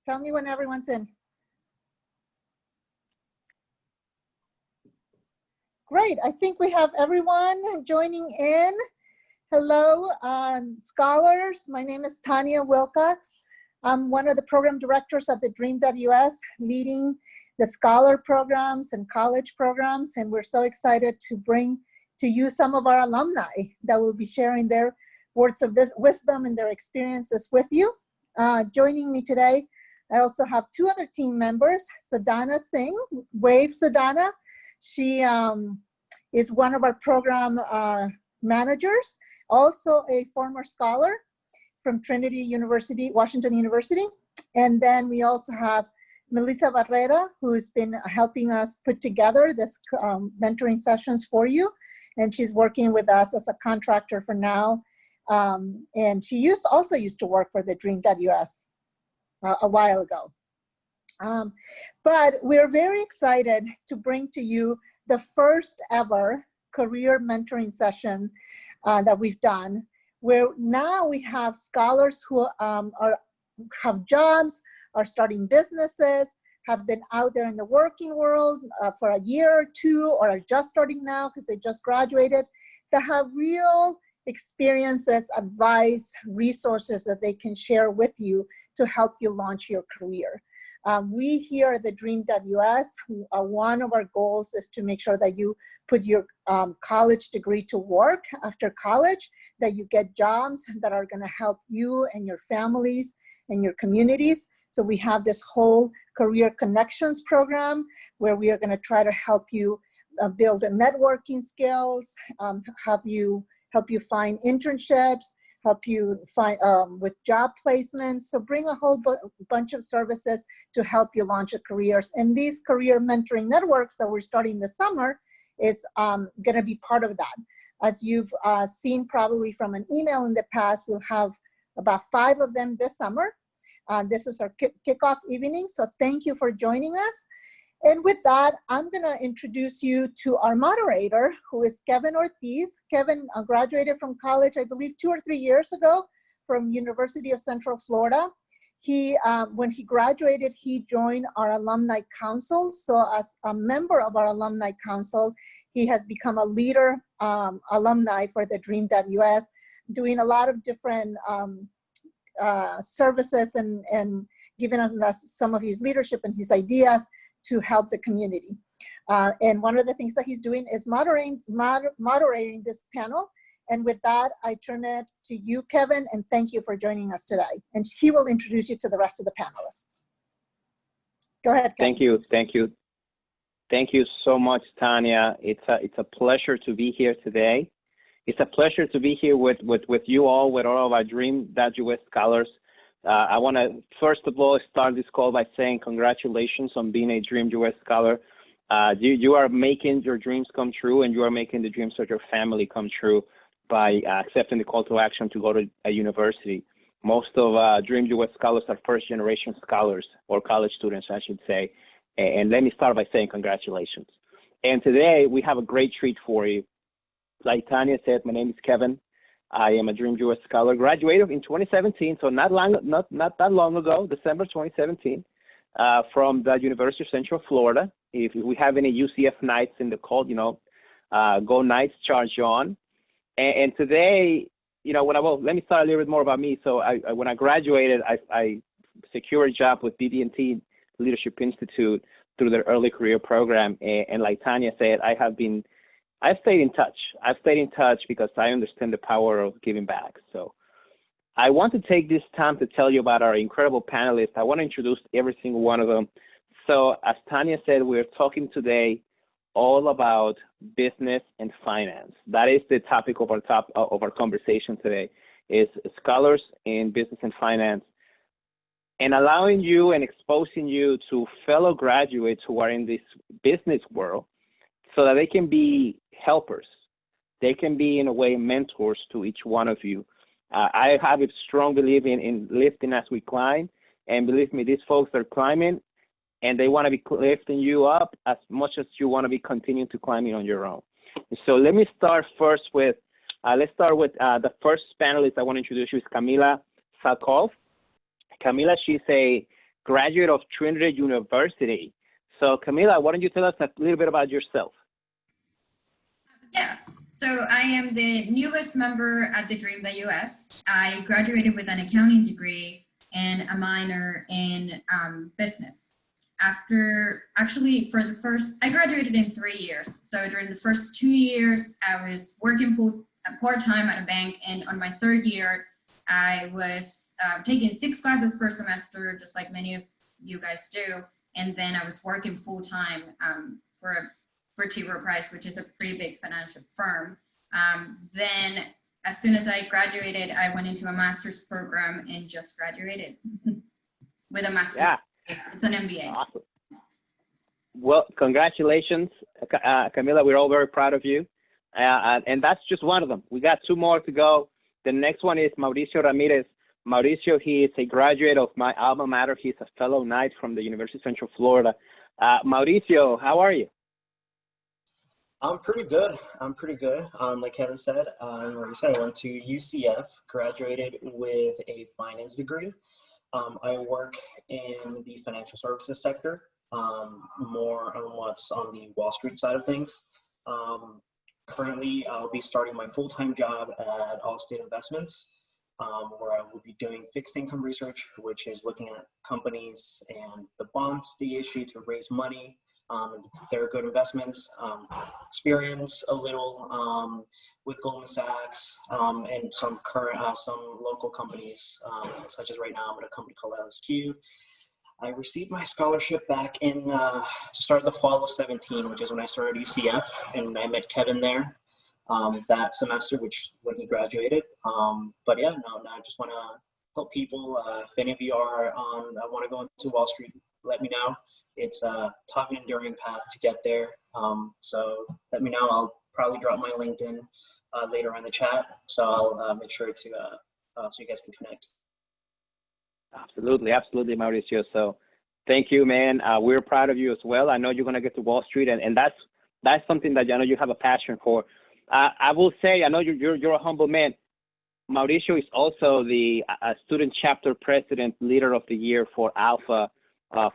Tell me when everyone's in. Great, I think we have everyone joining in. Hello, scholars. My name is Tanya Wilcox. I'm one of the program directors at TheDream.Us, leading the scholar programs and college programs, and we're so excited to bring to you some of our alumni that will be sharing their words of wisdom and their experiences with you. Joining me today, I also have two other team members, Sadhana Singh, wave Sadhana. She is one of our program managers, also a former scholar from Trinity University, Washington University. And then we also have Melissa Barrera, who's been helping us put together this mentoring sessions for you. And she's working with us as a contractor for now. And she also used to work for TheDream.Us a while ago. But we're very excited to bring to you the first ever career mentoring session that we've done, where now we have scholars who have jobs, are starting businesses, have been out there in the working world for a year or two, or are just starting now because they just graduated, that have real experiences, advice, resources that they can share with you to help you launch your career. We here at TheDream.Us, one of our goals is to make sure that you put your college degree to work after college, that you get jobs that are gonna help you and your families and your communities. So we have this whole career connections program where we are gonna try to help you build networking skills, help you find internships, help you find with job placements. So bring a whole bunch of services to help you launch your careers. And these career mentoring networks that we're starting this summer is gonna be part of that. As you've seen probably from an email in the past, we'll have about 5 of them this summer. This is our kickoff evening, so thank you for joining us. And with that, I'm gonna introduce you to our moderator, who is Kevin Ortiz. Kevin graduated from college, I believe 2 or 3 years ago from University of Central Florida. He, when he graduated, he joined our alumni council. So as a member of our alumni council, he has become a leader alumni for TheDream.Us, doing a lot of different services and giving us some of his leadership and his ideas to help the community. And one of the things that he's doing is moderating this panel. And with that, I turn it to you, Kevin, and thank you for joining us today. And he will introduce you to the rest of the panelists. Go ahead, Kevin. Thank you so much, Tanya. It's a pleasure to be here today. It's a pleasure to be here with you all, with all of our Dream.Us scholars. I want to, first of all, start this call by saying congratulations on being a Dream.Us scholar. You are making your dreams come true, and you are making the dreams of your family come true by accepting the call to action to go to a university. Most of Dream.Us scholars are first-generation scholars, or college students, I should say. And let me start by saying congratulations. And today, we have a great treat for you. Like Tanya said, my name is Kevin. I am a Dream.Us scholar, graduated in 2017, so not that long ago, December 2017, from the University of Central Florida. If we have any UCF Knights in the call, you know, go Knights, charge on. And today, you know, let me start a little bit more about me. So when I graduated, I secured a job with BB&T Leadership Institute through their early career program. And like Tanya said, I've stayed in touch. I've stayed in touch because I understand the power of giving back. So I want to take this time to tell you about our incredible panelists. I want to introduce every single one of them. So as Tanya said, we're talking today all about business and finance. That is the topic of our conversation today, is scholars in business and finance, and allowing you and exposing you to fellow graduates who are in this business world so that they can be helpers. They can be, in a way, mentors to each one of you. I have a strong belief in lifting as we climb, and believe me, these folks are climbing, and they want to be lifting you up as much as you want to be continuing to climbing on your own. So let me start first with, the first panelist I want to introduce you is Kamila Salkov. Kamila, she's a graduate of Trinity University. So Camila, why don't you tell us a little bit about yourself? Yeah, so I am the newest member at TheDream.Us. I graduated with an accounting degree and a minor in business. I graduated in 3 years. So during the first 2 years, I was working part-time at a bank, and on my third year, I was taking 6 classes per semester, just like many of you guys do. And then I was working full-time for T. Rowe Price, which is a pretty big financial firm. Then as soon as I graduated, I went into a master's program and just graduated with a master's. Yeah. It's an MBA. Awesome. Well, congratulations, Camila. We're all very proud of you. And that's just one of them. We got 2 more to go. The next one is Mauricio Ramirez. Mauricio, he is a graduate of my alma mater. He's a fellow Knight from the University of Central Florida. Mauricio, how are you? I'm pretty good. Like Kevin said, I'm Mauricio. I went to UCF, graduated with a finance degree. I work in the financial services sector, more on what's on the Wall Street side of things. Currently, I'll be starting my full-time job at Allstate Investments, where I will be doing fixed income research, which is looking at companies and the bonds they issue to raise money. They're good investments. Experience a little with Goldman Sachs and some local companies, such as right now I'm at a company called LSQ. I received my scholarship back in to start the fall of 17, which is when I started UCF, and I met Kevin there that semester, which when he graduated. But yeah, no, I just want to help people. If any of you are want to go into Wall Street, let me know. It's a tough and enduring path to get there. So let me know. I'll probably drop my LinkedIn later on the chat. So I'll make sure to so you guys can connect. Absolutely, Mauricio. So thank you, man. We're proud of you as well. I know you're going to get to Wall Street, and that's something that I know you have a passion for. I will say, I know you're a humble man. Mauricio is also the student chapter president, leader of the year for Alpha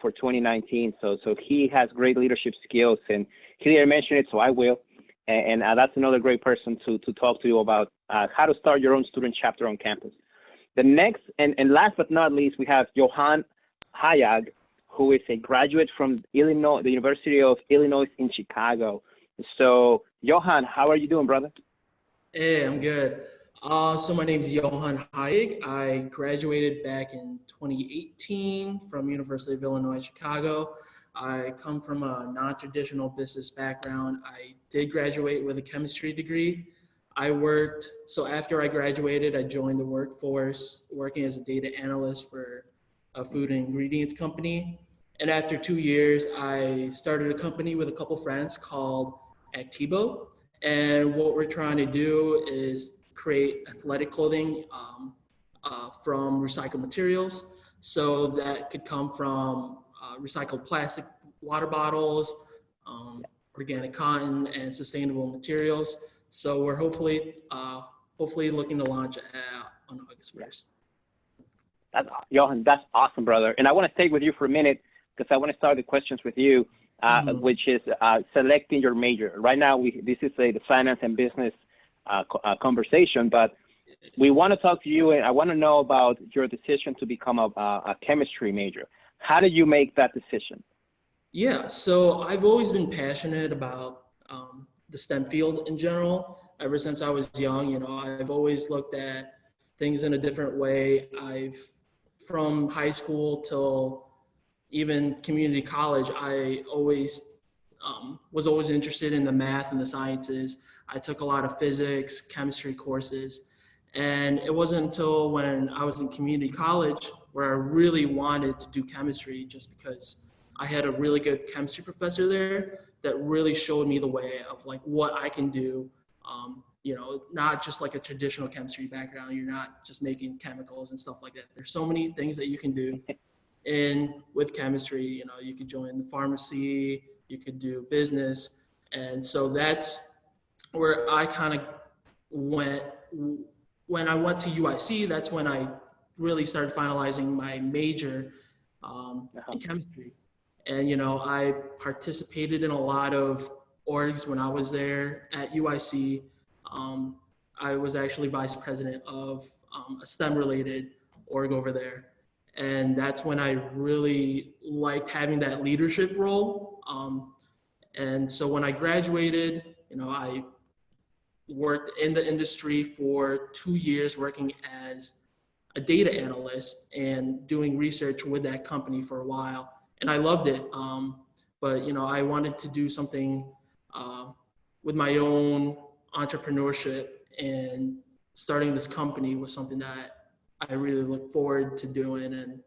for 2019. So he has great leadership skills, and he didn't mention it, so I will. And that's another great person to talk to you about how to start your own student chapter on campus. The next, and last but not least, we have Johan Hayag, who is a graduate from Illinois, the University of Illinois in Chicago. So, Johan, how are you doing, brother? Hey, I'm good. So my name is Johan Hayek. I graduated back in 2018 from University of Illinois, Chicago. I come from a non-traditional business background. I did graduate with a chemistry degree. So after I graduated, I joined the workforce working as a data analyst for a food and ingredients company. And after 2 years, I started a company with a couple friends called Activo. And what we're trying to do is create athletic clothing from recycled materials. So that could come from recycled plastic water bottles, organic cotton, and sustainable materials. So we're hopefully looking to launch on August 1st. Johan, that's awesome, brother. And I want to stay with you for a minute because I want to start the questions with you, which is selecting your major. Right now, this is the finance and business conversation, but we want to talk to you, and I want to know about your decision to become a chemistry major. How did you make that decision? Yeah, so I've always been passionate about the STEM field in general. Ever since I was young, I've always looked at things in a different way. From high school till even community college, I was always interested in the math and the sciences. I took a lot of physics, chemistry courses, and it wasn't until when I was in community college where I really wanted to do chemistry, just because I had a really good chemistry professor there that really showed me the way of like what I can do. Not just like a traditional chemistry background. You're not just making chemicals and stuff like that. There's so many things that you can do. And with chemistry, you could join the pharmacy, you could do business. And so that's where I kind of went. When I went to UIC, that's when I really started finalizing my major. in chemistry. And, you know, I participated in a lot of orgs when I was there at UIC. I was actually vice president of a STEM-related org over there. And that's when I really liked having that leadership role. And so when I graduated, you know, I worked in the industry for 2 years working as a data analyst and doing research with that company for a while. And I loved it. But, you know, I wanted to do something with my own entrepreneurship, and starting this company was something that I really look forward to doing. And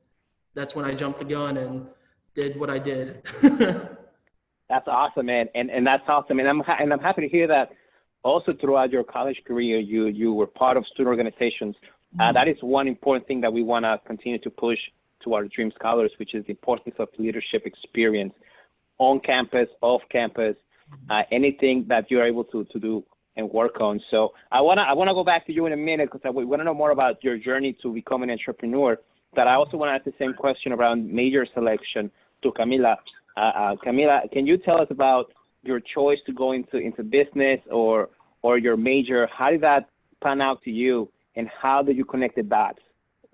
that's when I jumped the gun and did what I did. That's awesome, man. And that's awesome. And I'm happy to hear that also throughout your college career, you were part of student organizations. That is one important thing that we want to continue to push to our Dream Scholars, which is the importance of leadership experience on campus, off campus, anything that you're able to do and work on. So I want to go back to you in a minute, because we want to know more about your journey to become an entrepreneur. But I also want to ask the same question around major selection to Camila. Camila, can you tell us about your choice to go into business or your major? How did that pan out to you, and how did you connect the dots,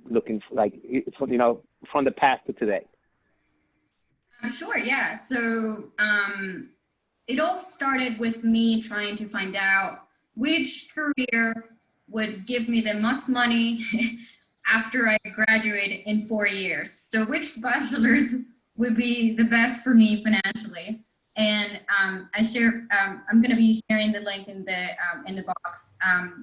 looking like, you know, from the past to today? Sure, yeah. So it all started with me trying to find out which career would give me the most money after I graduated in 4 years. So which bachelor's would be the best for me financially. And I'm going to be sharing the link in the box.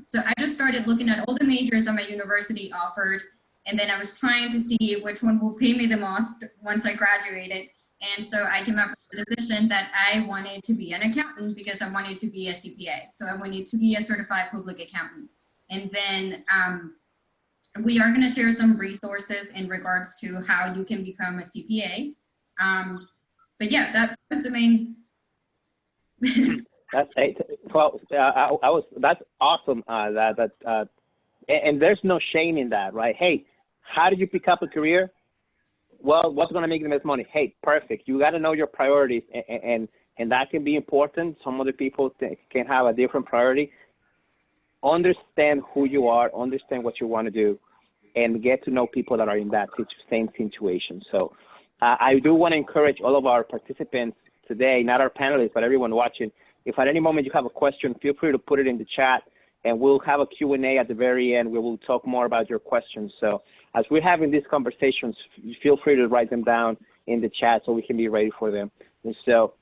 So I just started looking at all the majors that my university offered, and then I was trying to see which one will pay me the most once I graduated. And so I came up with the decision that I wanted to be an accountant because I wanted to be a CPA. So I wanted to be a certified public accountant. And then we are going to share some resources in regards to how you can become a CPA. But yeah, that was the main. That's awesome. And there's no shame in that, right? Hey, how did you pick up a career? Well, what's going to make the most money? Hey, perfect. You got to know your priorities, and that can be important. Some other people can have a different priority. Understand who you are, understand what you want to do, and get to know people that are in that same situation. So I do want to encourage all of our participants today, not our panelists, but everyone watching. If at any moment you have a question, feel free to put it in the chat, and we'll have a Q&A at the very end where we'll talk more about your questions. So as we're having these conversations, feel free to write them down in the chat so we can be ready for them. And so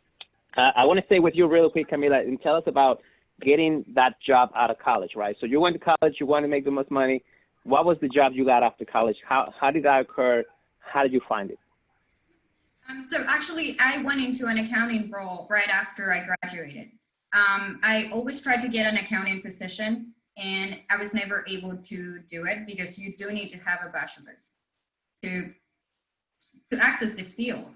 I want to stay with you real quick, Camila, and tell us about getting that job out of college, right? So you went to college, you want to make the most money. What was the job you got after college? How did that occur? How did you find it? So actually, I went into an accounting role right after I graduated. I always tried to get an accounting position, and I was never able to do it because you do need to have a bachelor's to access the field.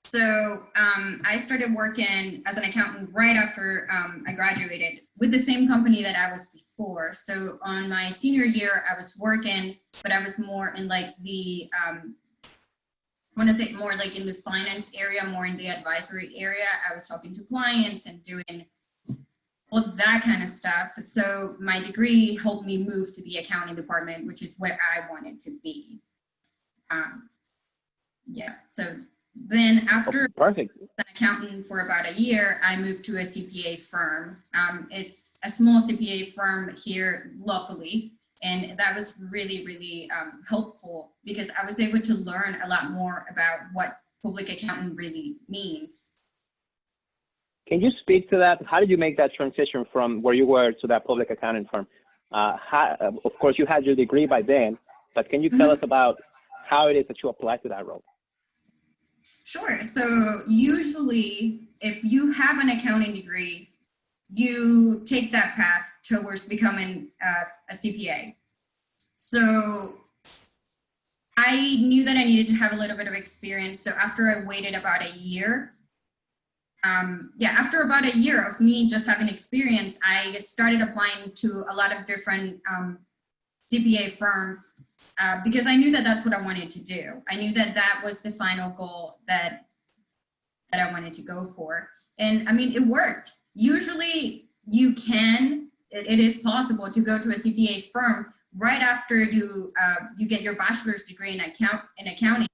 So I started working as an accountant right after I graduated with the same company that I was before. So on my senior year, I was working, but I was more in like the, I want to say more like in the finance area, more in the advisory area. I was talking to clients and doing all that kind of stuff. So my degree helped me move to the accounting department, which is where I wanted to be. Yeah, so then after Perfect. an accountant for about a year, I moved to a CPA firm. It's a small CPA firm here locally. And that was really, really helpful because I was able to learn a lot more about what public accounting really means. Can you speak to that? How did you make that transition from where you were to that public accounting firm? Of course, you had your degree by then, but can you tell us about how it is that you apply to that role? Sure. So usually, if you have an accounting degree, you take that path towards becoming a CPA. So I knew that I needed to have a little bit of experience. So after I waited about a year, after about a year of me just having experience, I started applying to a lot of different CPA firms. because I knew that that's what I wanted to do. I knew that that was the final goal that I wanted to go for. And I mean, it worked. Usually you can, it is possible to go to a CPA firm right after you get your bachelor's degree in accounting.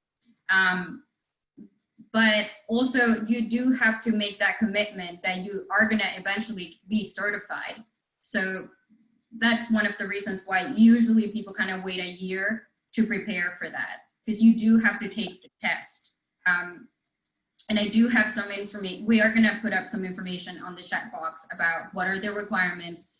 But also you do have to make that commitment that you are gonna eventually be certified. So that's one of the reasons why usually people kind of wait a year to prepare for that, because you do have to take the test. And I do have some information. We are going to put up some information on the chat box about what are the requirements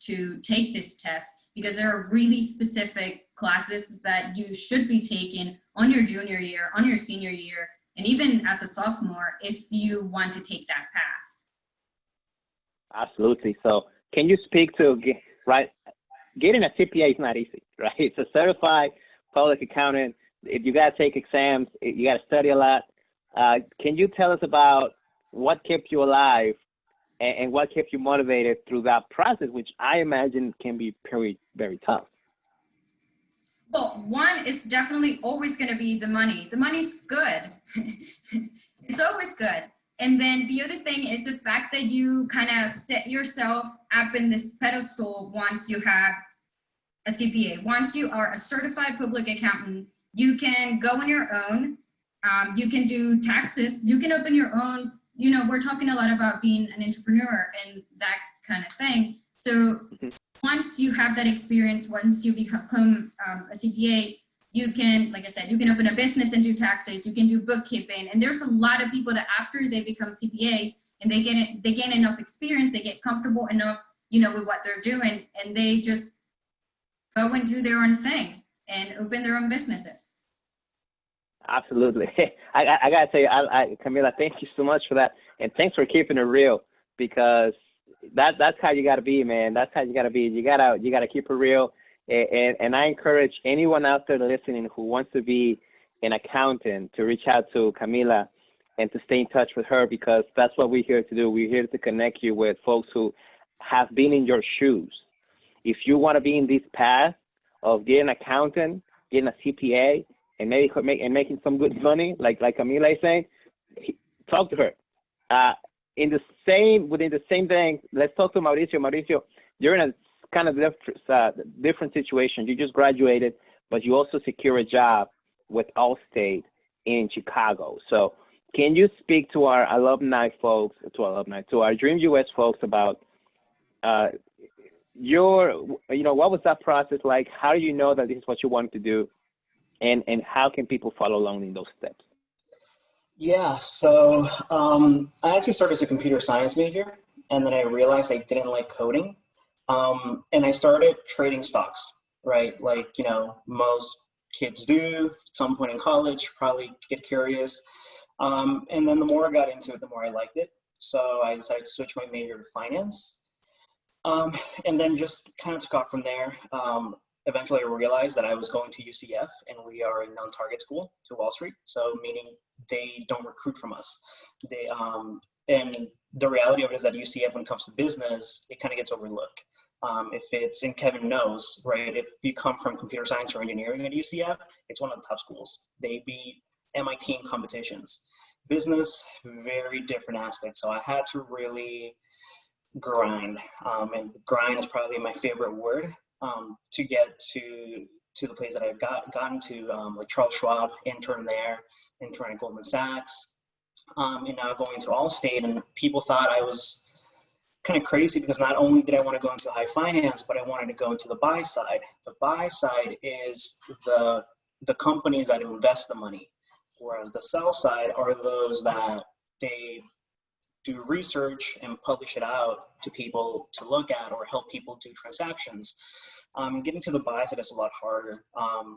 to take this test, because there are really specific classes that you should be taking on your junior year, on your senior year, and even as a sophomore if you want to take that path. Absolutely. So can you speak to, right, getting a CPA is not easy, right? It's a certified public accountant. If you got to take exams, you got to study a lot. Can you tell us about what kept you alive and what kept you motivated through that process, which I imagine can be very, very tough? Well, one, it's definitely always going to be the money. The money's good. It's always good. And then the other thing is the fact that you kind of set yourself up in this pedestal once you have a CPA. Once you are a certified public accountant, you can go on your own. You can do taxes. You can open your own, you know, we're talking a lot about being an entrepreneur and that kind of thing. So once you have that experience, once you become a CPA, you can, like I said, you can open a business and do taxes. You can do bookkeeping. And there's a lot of people that after they become CPAs and they gain enough experience, they get comfortable enough, you know, with what they're doing, and they just go and do their own thing and open their own businesses. Absolutely. I gotta say, Camila, thank you so much for that, and thanks for keeping it real, because that's how you gotta be, man. That's how you gotta be. You gotta keep it real, and I encourage anyone out there listening who wants to be an accountant to reach out to Camila and to stay in touch with her, because that's what we're here to do. We're here to connect you with folks who have been in your shoes. If you want to be in this path of getting an accountant, getting a CPA, and making some good money, like Camila is saying, talk to her. Within the same thing, let's talk to Mauricio. Mauricio, you're in a kind of different situation. You just graduated, but you also secure a job with Allstate in Chicago. So can you speak to our alumni folks, to our Dream.Us folks about what was that process like? How do you know that this is what you wanted to do? And how can people follow along in those steps? Yeah, so I actually started as a computer science major, and then I realized I didn't like coding. And I started trading stocks, right? Like, you know, most kids do at some point in college, probably get curious. And then the more I got into it, the more I liked it. So I decided to switch my major to finance. And then just kind of took off from there. Eventually I realized that I was going to UCF, and we are a non-target school to Wall Street. So meaning they don't recruit from us. And the reality of it is that UCF, when it comes to business, it kind of gets overlooked. If it's, and Kevin knows, right? If you come from computer science or engineering at UCF, it's one of the top schools. They beat MIT in competitions. Business, very different aspects. So I had to really grind, and grind is probably my favorite word, to get to the place that I've gotten to, like Charles Schwab, intern at Goldman Sachs, and now going to Allstate. And people thought I was kind of crazy, because not only did I want to go into high finance, but I wanted to go into the buy side. The buy side is the companies that invest the money, whereas the sell side are those that they do research and publish it out to people to look at, or help people do transactions. Getting to the buy side is a lot harder.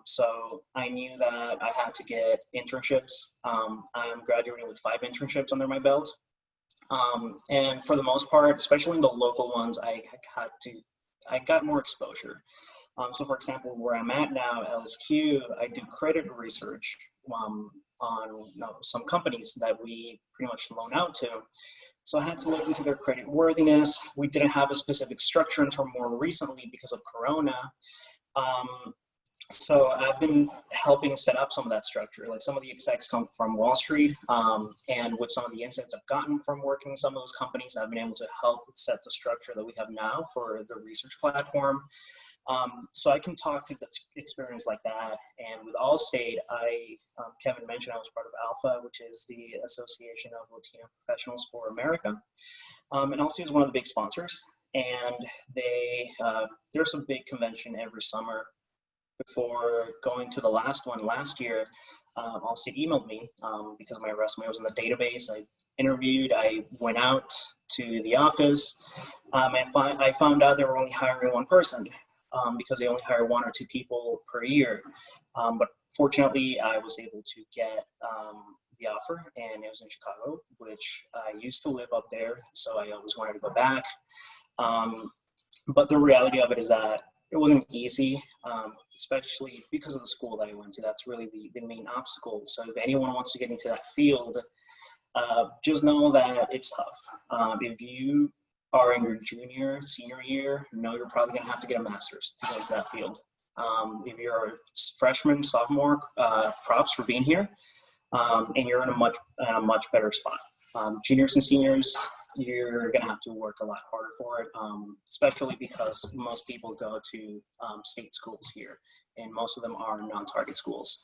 So I knew that I had to get internships. I'm graduating with 5 internships under my belt. And for the most part, especially in the local ones, I got more exposure. So for example, where I'm at now, LSQ, I do credit research on some companies that we pretty much loan out to. So I had to look into their credit worthiness. We didn't have a specific structure until more recently because of Corona. So I've been helping set up some of that structure. Like some of the execs come from Wall Street, and with some of the insights I've gotten from working in some of those companies, I've been able to help set the structure that we have now for the research platform. So I can talk to the experience like that. And with Allstate, Kevin mentioned I was part of Alpha, which is the Association of Latino Professionals for America. And Allstate is one of the big sponsors. And there's a big convention every summer. Before going to the last one last year, Allstate emailed me because my resume was in the database. I interviewed, I went out to the office. I found out they were only hiring one person because they only hire 1 or 2 people per year. But fortunately, I was able to get the offer, and it was in Chicago, which I used to live up there, so I always wanted to go back. But the reality of it is that it wasn't easy, especially because of the school that I went to. That's really the main obstacle. So if anyone wants to get into that field, just know that it's tough. If you are in your senior year, you're probably going to have to get a master's to go into that field. If you're a freshman, sophomore, props for being here, and you're in a much better spot. Juniors and seniors, you're going to have to work a lot harder for it, especially because most people go to state schools here, and most of them are non-target schools.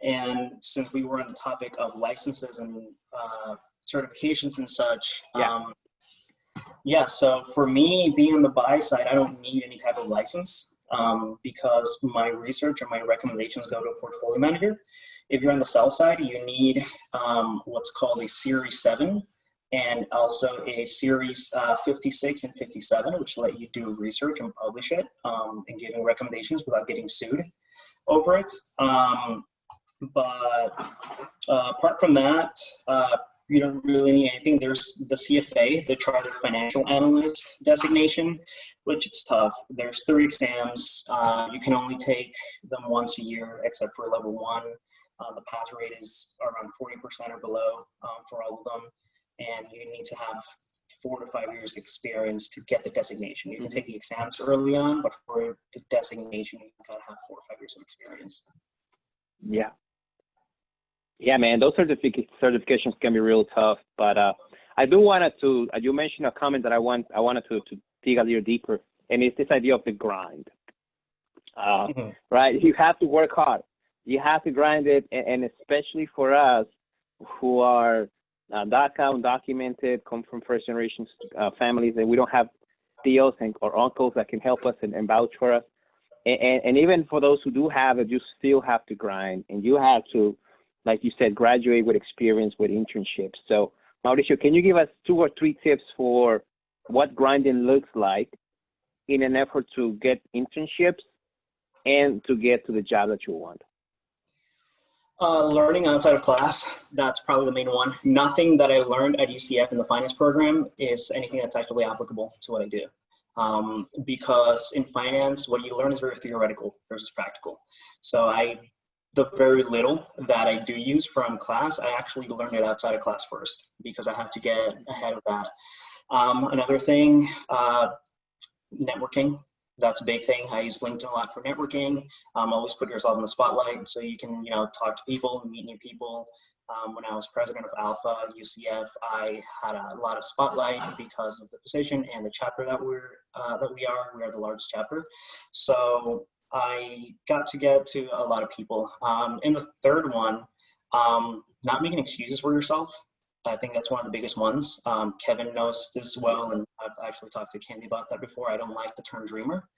And since we were on the topic of licenses and certifications and such, so for me, being on the buy side, I don't need any type of license because my research and my recommendations go to a portfolio manager. If you're on the sell side, you need what's called a Series 7 and also a Series 56 and 57, which let you do research and publish it and giving recommendations without getting sued over it. But apart from that, you don't really need anything. There's the CFA, the Chartered Financial Analyst designation, which it's tough. There's 3 exams. You can only take them once a year, except for level 1. The pass rate is around 40% or below for all of them. And you need to have 4 to 5 years experience to get the designation. You can take the exams early on, but for the designation, you gotta have 4 or 5 years of experience. Yeah, man, those certifications can be real tough, but I do want to, you mentioned a comment that I wanted to dig a little deeper, and it's this idea of the grind, right? You have to work hard. You have to grind it, and especially for us who are DACA undocumented, come from first-generation families, and we don't have tios or uncles that can help us and vouch for us. And even for those who do have it, you still have to grind, and you have to, like you said, graduate with experience with internships. So, Mauricio, can you give us 2 or 3 tips for what grinding looks like in an effort to get internships and to get to the job that you want? Learning outside of class, that's probably the main one. Nothing that I learned at UCF in the finance program is anything that's actually applicable to what I do. Because in finance, what you learn is very theoretical versus practical. So the very little that I do use from class, I actually learned it outside of class first because I have to get ahead of that. Another thing, networking. That's a big thing. I use LinkedIn a lot for networking. Always put yourself in the spotlight so you can, talk to people and meet new people. When I was president of Alpha UCF, I had a lot of spotlight because of the position and the chapter that we are. We are the largest chapter. So I got to get to a lot of people. And the third one, not making excuses for yourself. I think that's one of the biggest ones. Kevin knows this well, and I've actually talked to Candy about that before. I don't like the term dreamer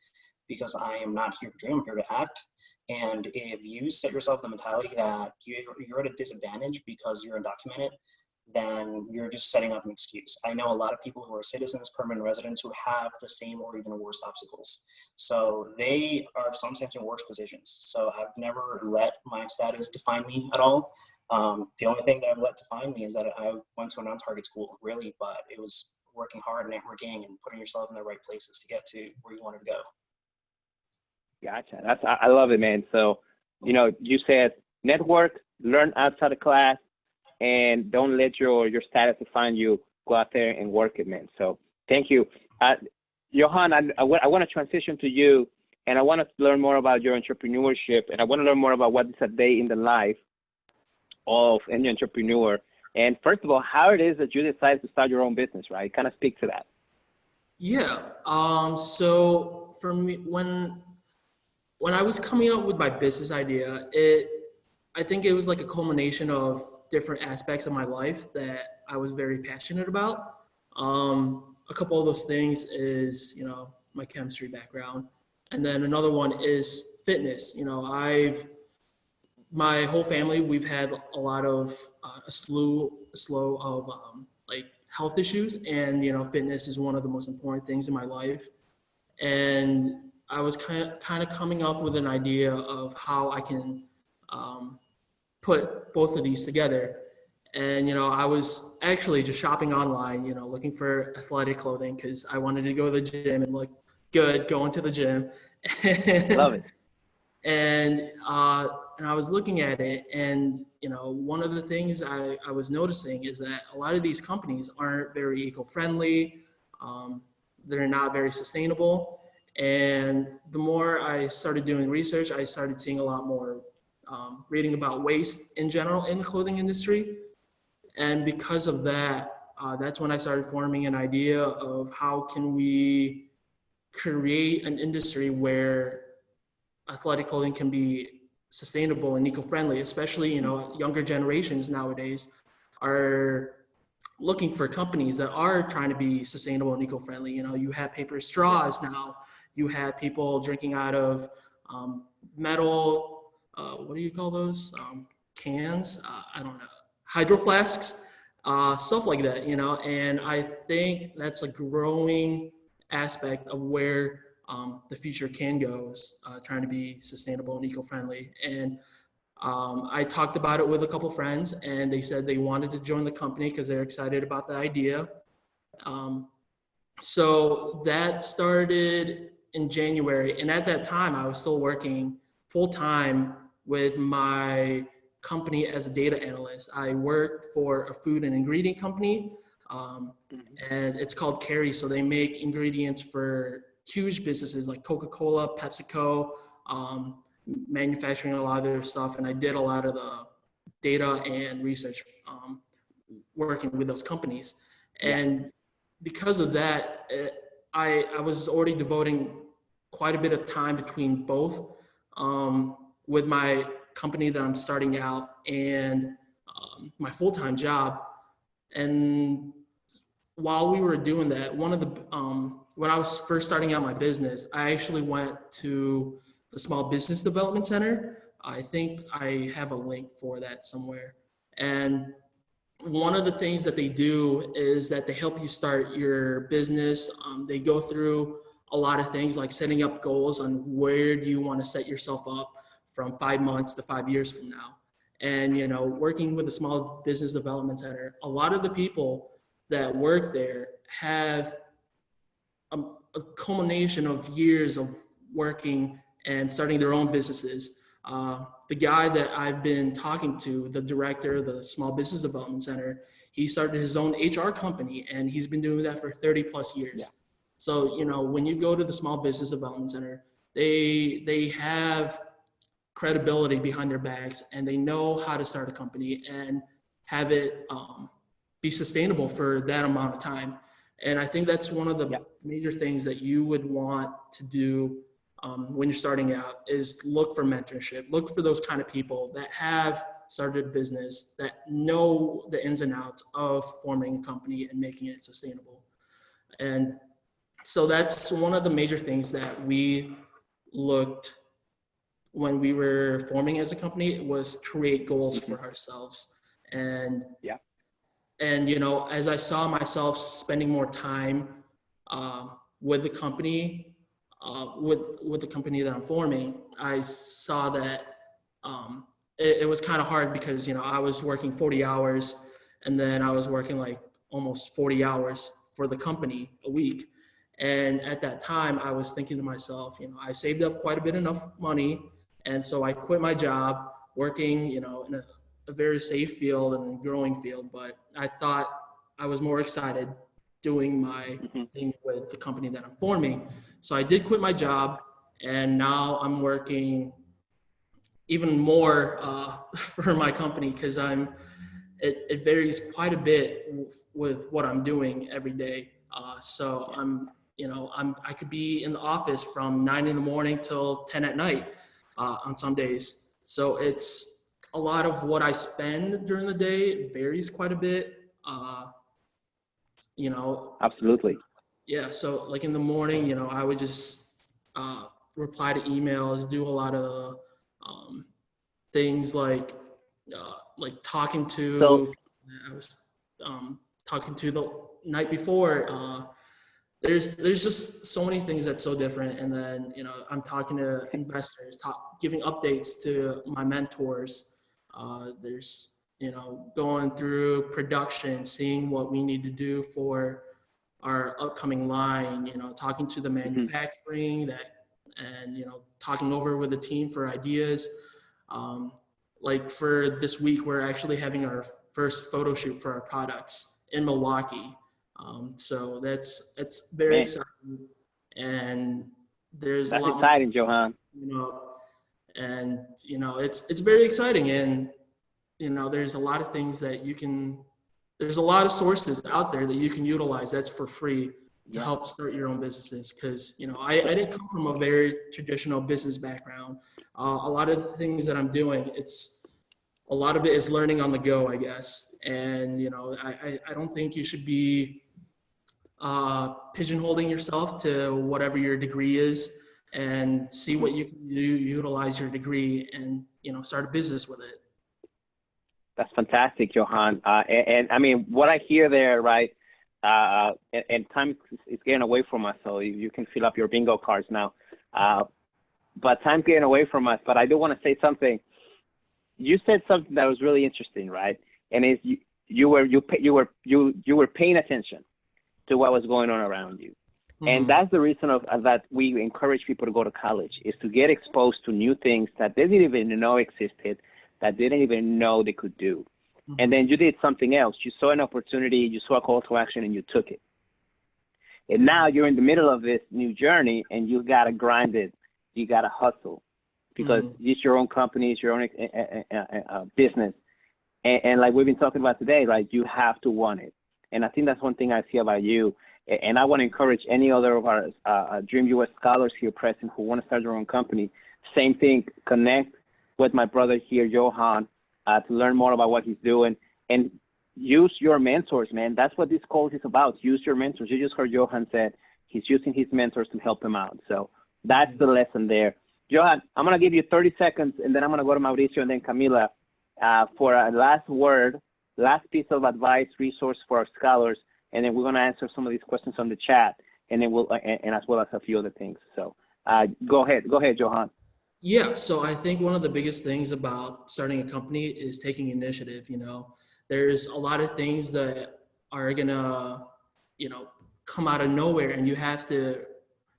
because I am not here to dream, I'm here to act. And if you set yourself the mentality that you're at a disadvantage because you're undocumented, then you're just setting up an excuse. I know a lot of people who are citizens, permanent residents, who have the same or even worse obstacles. So they are sometimes in worse positions. So I've never let my status define me at all. The only thing that I've let define me is that I went to a non-target school, really, but it was working hard, networking, and putting yourself in the right places to get to where you wanted to go. Gotcha. I love it, man. So, you said network, learn outside of class, and don't let your status define you. Go out there and work it, man. So thank you. Johan, I want to transition to you and I want to learn more about your entrepreneurship, and I want to learn more about what is a day in the life of any entrepreneur. And first of all, how it is that you decided to start your own business, right? Kind of speak to that. Yeah. So for me, when I was coming up with my business idea, I think it was like a culmination of different aspects of my life that I was very passionate about. A couple of those things is, my chemistry background. And then another one is fitness. My whole family, we've had a lot of, a slew of like health issues. And, fitness is one of the most important things in my life. And I was kind of coming up with an idea of how I can put both of these together. And, I was actually just shopping online, looking for athletic clothing because I wanted to go to the gym and look good going to the gym. Love it. And I was looking at it, and, one of the things I was noticing is that a lot of these companies aren't very eco-friendly. They're not very sustainable. And the more I started doing research, I started seeing a lot more reading about waste in general in the clothing industry. And because of that, that's when I started forming an idea of how can we create an industry where athletic clothing can be sustainable and eco-friendly, especially, younger generations nowadays are looking for companies that are trying to be sustainable and eco-friendly. You have paper straws now. You have people drinking out of metal, what do you call those? Cans? I don't know. Hydro flasks, stuff like that, and I think that's a growing aspect of where the future can go, is trying to be sustainable and eco-friendly. And I talked about it with a couple friends, and they said they wanted to join the company because they're excited about the idea. So that started in January. And at that time, I was still working full time with my company as a data analyst. I worked for a food and ingredient company, and it's called Carry. So they make ingredients for huge businesses like Coca-Cola, PepsiCo, manufacturing a lot of their stuff. And I did a lot of the data and research working with those companies. And because of that, I was already devoting quite a bit of time between both, with my company that I'm starting out and my full-time job. And while we were doing that, one of the when I was first starting out my business, I actually went to the Small Business Development Center. I think I have a link for that somewhere. And one of the things that they do is that they help you start your business. They go through a lot of things like setting up goals on where do you want to set yourself up from 5 months to 5 years from now. And, working with the Small Business Development Center, a lot of the people that work there have a culmination of years of working and starting their own businesses. The guy that I've been talking to, the director of the Small Business Development Center, he started his own HR company, and he's been doing that for 30 plus years. Yeah. So, when you go to the Small Business Development Center, they have credibility behind their backs, and they know how to start a company and have it be sustainable for that amount of time. And I think that's one of the major things that you would want to do when you're starting out, is look for mentorship, look for those kind of people that have started a business, that know the ins and outs of forming a company and making it sustainable. And so that's one of the major things that we looked when we were forming as a company, was create goals for ourselves. And as I saw myself spending more time with the company, with the company that I'm forming, I saw that it was kind of hard because, I was working 40 hours, and then I was working like almost 40 hours for the company a week. And at that time, I was thinking to myself, I saved up quite a bit enough money. And so I quit my job working, in a very safe field and growing field. But I thought I was more excited doing my thing with the company that I'm forming. So I did quit my job, And now I'm working even more for my company because it varies quite a bit with what I'm doing every day. So I could be in the office from 9 in the morning till 10 at night on some days. So it's a lot of what I spend during the day. It varies quite a bit. Absolutely. Yeah. So like in the morning, I would just reply to emails, do a lot of things talking So to. I was talking to the night before. There's just so many things that's so different, and then I'm talking to investors, giving updates to my mentors. There's going through production, seeing what we need to do for our upcoming line. Talking to the mhm. manufacturing and talking over with the team for ideas. Like for this week, we're actually having our first photo shoot for our products in Milwaukee. So it's very Man, exciting, and there's a that's lot more, exciting, Johan. you know, and it's very exciting, and there's a lot of things that there's a lot of sources out there that you can utilize that's for free to Yeah. help start your own businesses. Because I didn't come from a very traditional business background. A lot of the things that I'm doing, a lot of it is learning on the go, I guess. And I don't think you should be pigeonholing yourself to whatever your degree is, and see Mhm. what you can do, utilize your degree, and start a business with it. That's fantastic, Johan. And I mean, what I hear there, right? And time is getting away from us, so you can fill up your bingo cards now. But time's getting away from us. But I do want to say something. You said something that was really interesting, right? And is you were paying attention to what was going on around you. Mm-hmm. And that's the reason that we encourage people to go to college, is to get exposed to new things that they didn't even know existed, that they didn't even know they could do. Mm-hmm. And then you did something else. You saw an opportunity, you saw a call to action, and you took it. And now you're in the middle of this new journey, and you got to grind it. You got to hustle, because it's your own company, it's your own business. And like we've been talking about today, right, you have to want it. And I think that's one thing I see about you. And I want to encourage any other of our Dream.Us scholars here present who want to start their own company. Same thing, connect with my brother here, Johan, to learn more about what he's doing. And use your mentors, man. That's what this call is about. Use your mentors. You just heard Johan said he's using his mentors to help him out. So that's the lesson there. Johan, I'm going to give you 30 seconds, and then I'm going to go to Mauricio and then Camila for a last word, last piece of advice, resource for our scholars, and then we're going to answer some of these questions on the chat, and then and as well as a few other things. So go ahead, Johan. Yeah, so I think one of the biggest things about starting a company is taking initiative. There's a lot of things that are gonna, come out of nowhere, and you have to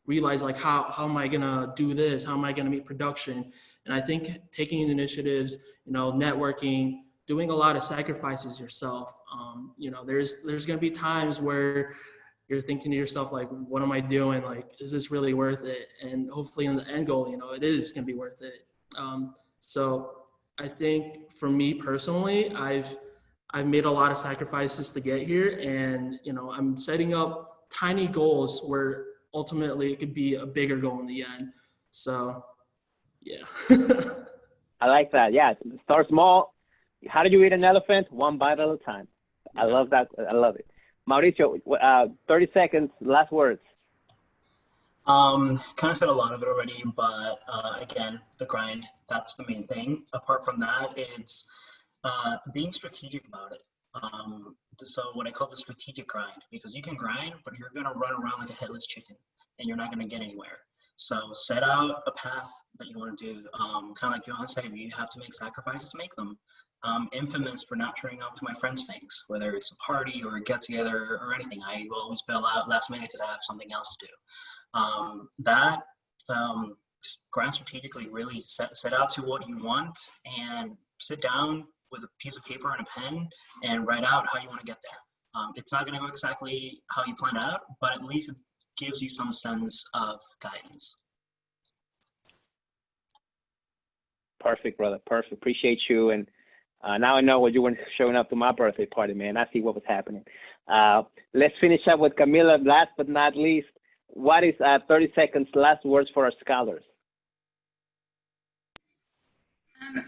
realize, like, how am I gonna do this? How am I gonna meet production? And I think taking initiatives, networking, doing a lot of sacrifices yourself. There's gonna be times where you're thinking to yourself, like, what am I doing? Like, is this really worth it? And hopefully in the end goal, it is going to be worth it. So I think for me personally, I've made a lot of sacrifices to get here, and, I'm setting up tiny goals where ultimately it could be a bigger goal in the end. So, yeah. I like that. Yeah. Start small. How do you eat an elephant? One bite at a time. I love that. I love it. Mauricio, 30 seconds, last words. Kind of said a lot of it already, but again, the grind, that's the main thing. Apart from that, it's being strategic about it. So what I call the strategic grind, because you can grind, but you're going to run around like a headless chicken, and you're not going to get anywhere. So set out a path that you want to do. Kind of like Johan said, you have to make sacrifices, make them. Infamous for not turning up to my friends' things, whether it's a party or a get together or anything. I will always bail out last minute because I have something else to do. Just grind strategically, really set out to what you want, and sit down with a piece of paper and a pen and write out how you want to get there. It's not going to go exactly how you planned out, but at least it gives you some sense of guidance. Perfect, brother. Perfect. Appreciate you. And now I know why you weren't showing up to my birthday party, man. I see what was happening. Let's finish up with Camila. Last but not least, what is 30 seconds last words for our scholars?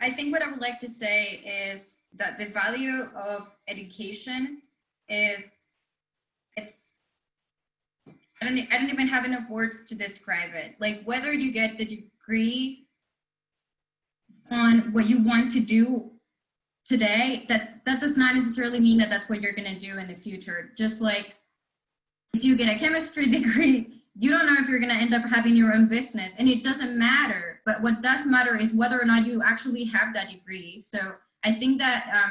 I think what I would like to say is that the value of education is, I don't even have enough words to describe it. Like, whether you get the degree on what you want to do today, that does not necessarily mean that that's what you're going to do in the future. Just like if you get a chemistry degree, you don't know if you're going to end up having your own business, and it doesn't matter. But what does matter is whether or not you actually have that degree. So I think that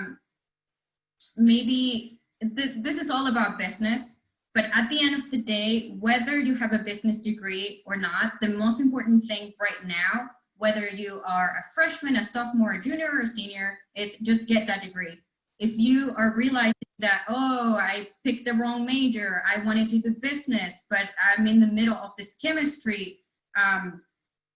maybe this is all about business, but at the end of the day, whether you have a business degree or not, the most important thing right now, whether you are a freshman, a sophomore, a junior, or a senior, is just get that degree. If you are realizing that, oh, I picked the wrong major, I wanted to do business, but I'm in the middle of this chemistry,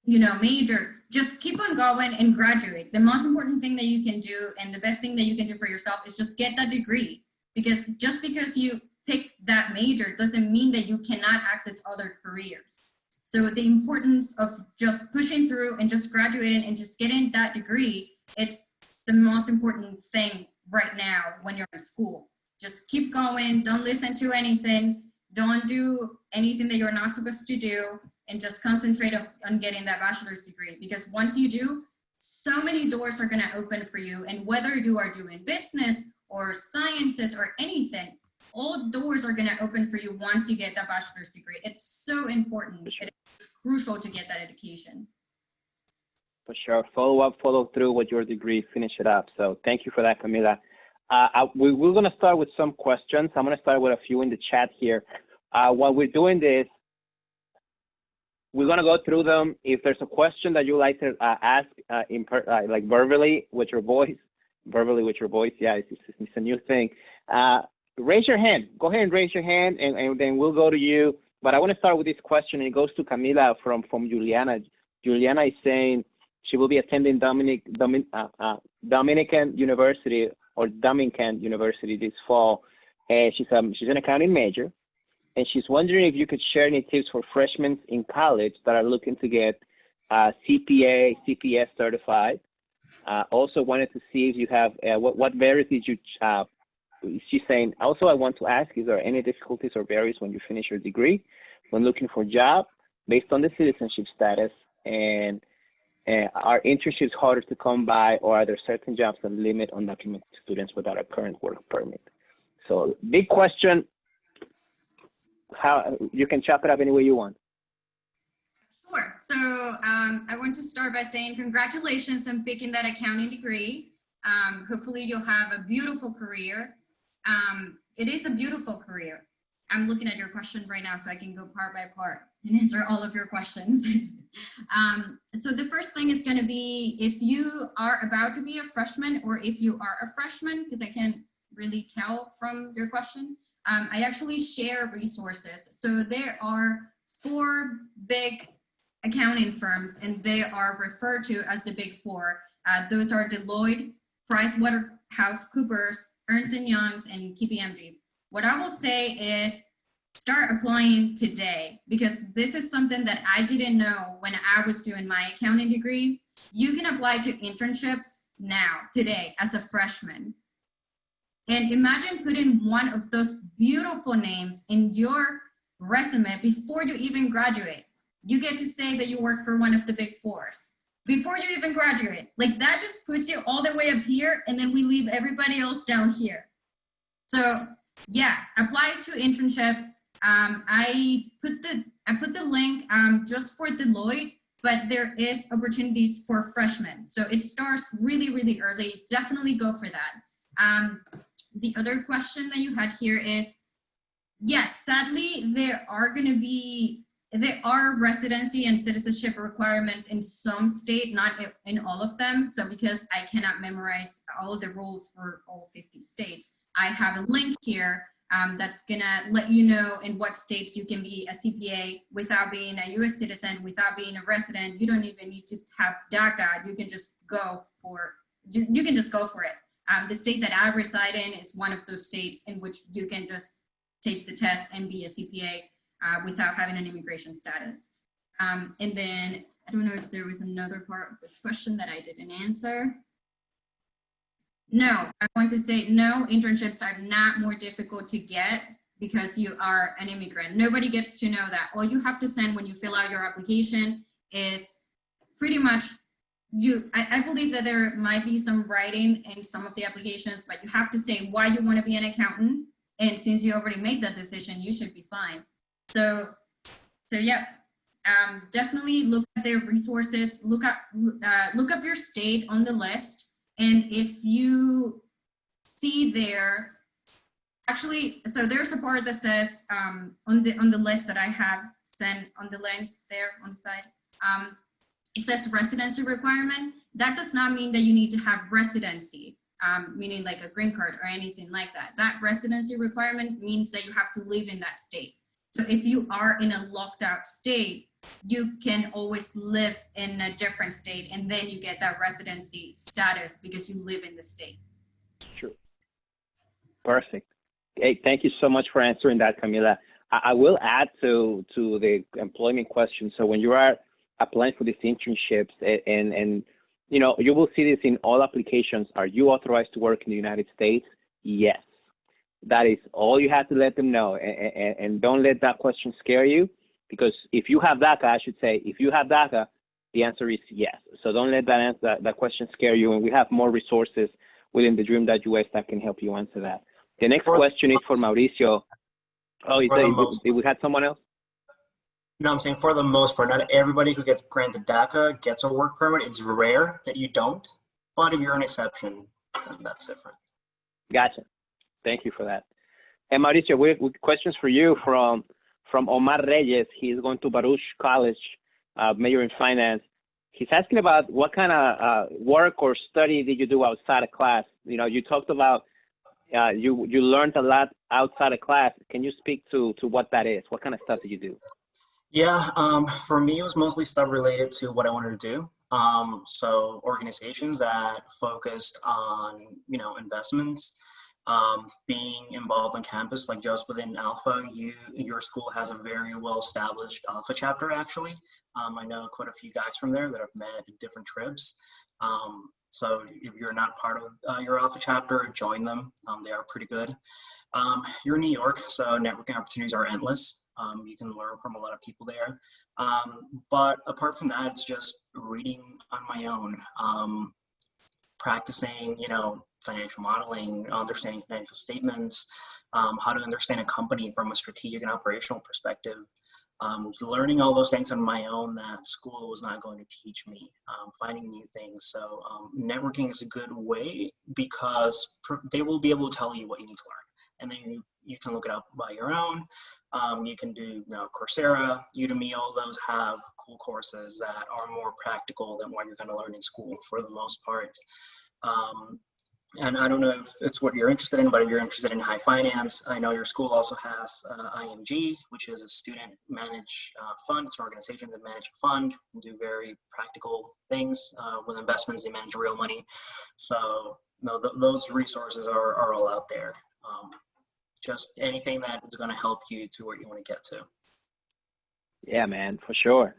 major, just keep on going and graduate. The most important thing that you can do, and the best thing that you can do for yourself, is just get that degree. Because just because you pick that major doesn't mean that you cannot access other careers. So the importance of just pushing through and just graduating and just getting that degree, it's the most important thing right now when you're in school. Just keep going, don't listen to anything, don't do anything that you're not supposed to do, and just concentrate on getting that bachelor's degree. Because once you do, so many doors are gonna open for you. And whether you are doing business or sciences or anything, all doors are gonna open for you once you get that bachelor's degree. It's so important. It's crucial to get that education. For sure. Follow up, follow through with your degree, finish it up. So thank you for that, Camila. We're going to start with some questions. I'm going to start with a few in the chat here. While we're doing this, we're going to go through them. If there's a question that you like to ask like verbally with your voice, yeah, it's a new thing. Raise your hand. Go ahead and raise your hand, and then we'll go to you. But I want to start with this question, and it goes to Camila from Juliana. Juliana is saying she will be attending Dominican University or Dominican University this fall. And she's an accounting major, and she's wondering if you could share any tips for freshmen in college that are looking to get CPA, CPS certified. Also wanted to see if you have, what barriers did you, she's saying, also I want to ask, is there any difficulties or barriers when you finish your degree, when looking for a job based on the citizenship status, and are internships harder to come by, or are there certain jobs that limit undocumented students without a current work permit? So big question. How you can chop it up any way you want. Sure. So I want to start by saying congratulations on picking that accounting degree. Hopefully you'll have a beautiful career. It is a beautiful career. I'm looking at your question right now so I can go part by part and answer all of your questions. So the first thing is going to be if you are about to be a freshman, or if you are a freshman, because I can't really tell from your question. I actually share resources. So there are 4 big accounting firms, and they are referred to as the Big Four. Those are Deloitte, PricewaterhouseCoopers, Ernst & Young's, and KPMG. What I will say is start applying today, because this is something that I didn't know when I was doing my accounting degree. You can apply to internships now, today, as a freshman. And imagine putting one of those beautiful names in your resume before you even graduate. You get to say that you work for one of the Big Fours before you even graduate. Like, that just puts you all the way up here, and then we leave everybody else down here. So yeah, apply to internships. I put the link just for Deloitte, but there is opportunities for freshmen. So it starts really, really early. Definitely go for that. The other question that you had here is, yes, sadly, there are residency and citizenship requirements in some state, not in all of them. So because I cannot memorize all the rules for all 50 states, I have a link here that's gonna let you know in what states you can be a CPA without being a US citizen, without being a resident. You don't even need to have DACA. You can just go for, you can just go for it. The state that I reside in is one of those states in which you can just take the test and be a CPA without having an immigration status. And then I don't know if there was another part of this question that I didn't answer. No, I want to say no, internships are not more difficult to get because you are an immigrant. Nobody gets to know that. All you have to send when you fill out your application is pretty much I believe that there might be some writing in some of the applications, but you have to say why you want to be an accountant. And since you already made that decision, you should be fine. So yeah, definitely look at their resources, look up your state on the list. And if you see there, actually, so there's a part that says on the list that I have sent on the link there on the side, it says residency requirement. That does not mean that you need to have residency, meaning like a green card or anything like that. That residency requirement means that you have to live in that state. So if you are in a locked out state, you can always live in a different state and then you get that residency status because you live in the state. Sure. Perfect. Hey, thank you so much for answering that, Camila. I will add to the employment question. So when you are applying for these internships and you know, you will see this in all applications. Are you authorized to work in the United States? Yes. That is all you have to let them know. And don't let that question scare you, because if you have DACA, I should say, if you have DACA, the answer is yes. So don't let that question scare you. And we have more resources within TheDream.Us that can help you answer that. The next question is for Mauricio. Oh, did we have someone else? No, I'm saying for the most part, not everybody who gets granted DACA gets a work permit. It's rare that you don't, but if you're an exception, then that's different. Gotcha. Thank you for that. And Mauricio, we questions for you from Omar Reyes. He's going to Baruch College, major in finance. He's asking about what kind of work or study did you do outside of class? You know, you talked about you learned a lot outside of class. Can you speak to what that is? What kind of stuff did you do? Yeah, for me, it was mostly stuff related to what I wanted to do. So organizations that focused on, you know, investments, being involved on campus, like just within Alpha, your school has a very well-established Alpha chapter, actually. I know quite a few guys from there that I've met in different trips. So if you're not part of your Alpha chapter, join them. They are pretty good. You're in New York, so networking opportunities are endless. You can learn from a lot of people there. But apart from that, it's just reading on my own, practicing, you know, financial modeling, understanding financial statements, how to understand a company from a strategic and operational perspective. Learning all those things on my own that school was not going to teach me, finding new things. So networking is a good way because they will be able to tell you what you need to learn. And then you can look it up by your own. You can do, you know, Coursera, Udemy, all those have cool courses that are more practical than what you're going to learn in school for the most part. And I don't know if it's what you're interested in, but if you're interested in high finance, I know your school also has IMG, which is a student managed fund. It's an organization that manages a fund and do very practical things with investments. They manage real money. So no, those resources are all out there. Just anything that is going to help you to where you want to get to. Yeah, man, for sure.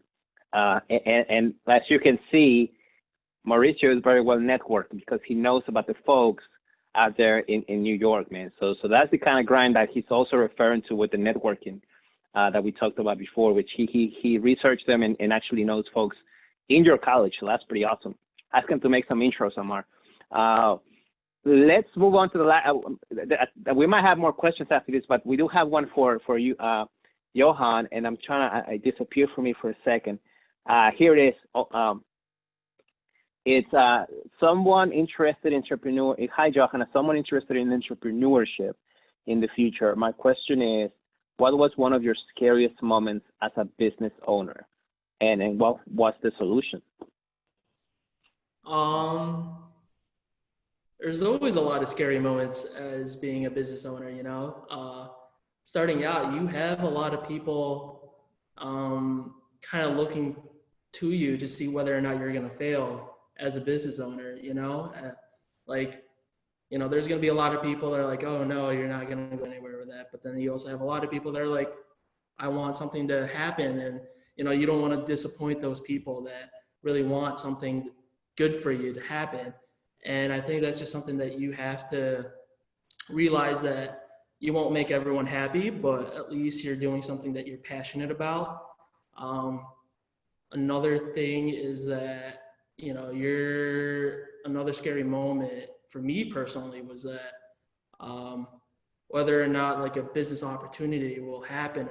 And as you can see, Mauricio is very well networked because he knows about the folks out there in New York, man. So that's the kind of grind that he's also referring to with the networking that we talked about before, which he researched them and actually knows folks in your college. So that's pretty awesome. Ask him to make some intros, Omar. Let's move on to the last. We might have more questions after this, but we do have one for you, Johan, and I'm trying to, it disappeared for me for a second. Here it is. It's someone interested in Hi, Johan. Someone interested in entrepreneurship in the future. My question is, what was one of your scariest moments as a business owner, and what was the solution? there's always a lot of scary moments as being a business owner, you know. Starting out, you have a lot of people kind of looking to you to see whether or not you're going to fail as a business owner, you know. Like, you know, there's going to be a lot of people that are like, oh no, you're not going to go anywhere with that. But then you also have a lot of people that are like, I want something to happen. And, you know, you don't want to disappoint those people that really want something good for you to happen. And I think that's just something that you have to realize, that you won't make everyone happy, but at least you're doing something that you're passionate about. Another thing is that, you know, another scary moment for me personally was that whether or not like a business opportunity will happen.